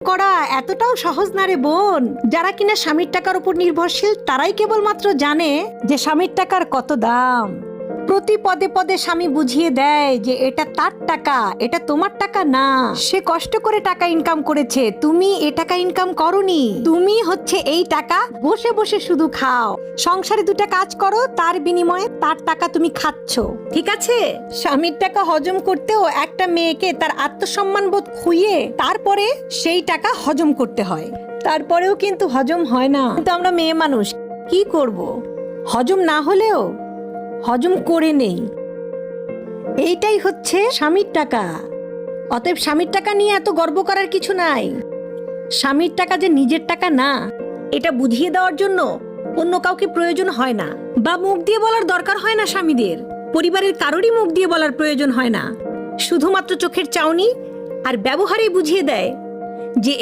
করা এতটাও সহজ না রে বোন। যারা কিনা স্বামীর টাকার উপর নির্ভরশীল তারাই কেবলমাত্র জানে যে স্বামীর টাকার কত দাম। প্রতি পদে পদে স্বামী বুঝিয়ে দেয় যে এটা তার টাকা, এটা তোমার টাকা না। সে কষ্ট করে টাকা ইনকাম করেছে, তুমি এ টাকা ইনকাম করনি। তুমি হচ্ছে এই টাকা বসে বসে শুধু খাও। সংসারে দুটা কাজ করো, তার বিনিময়ে তার টাকা তুমি খাচ্ছ। ঠিক আছে? স্বামীর টাকা হজম করতেও একটা মেয়েকে তার আত্মসম্মান বোধ খুইয়ে তারপরে সেই টাকা হজম করতে হয়। তারপরেও কিন্তু হজম হয় না। কিন্তু আমরা মেয়ে মানুষ কি করব? হজম না হলেও হজম করে নেই। এইটাই হচ্ছে স্বামীর টাকা। অতএব স্বামীর টাকা নিয়ে এত গর্ব করার কিছু নাই। স্বামীর টাকা যে নিজের টাকা না, এটা বুঝিয়ে দেওয়ার জন্য অন্য কাউকে প্রয়োজন হয় না, বা মুখ দিয়ে বলার দরকার হয় না। স্বামীদের পরিবারের কারোরই মুখ দিয়ে বলার প্রয়োজন হয় না। শুধুমাত্র চোখের চাউনি আর ব্যবহারেই বুঝিয়ে দেয় যে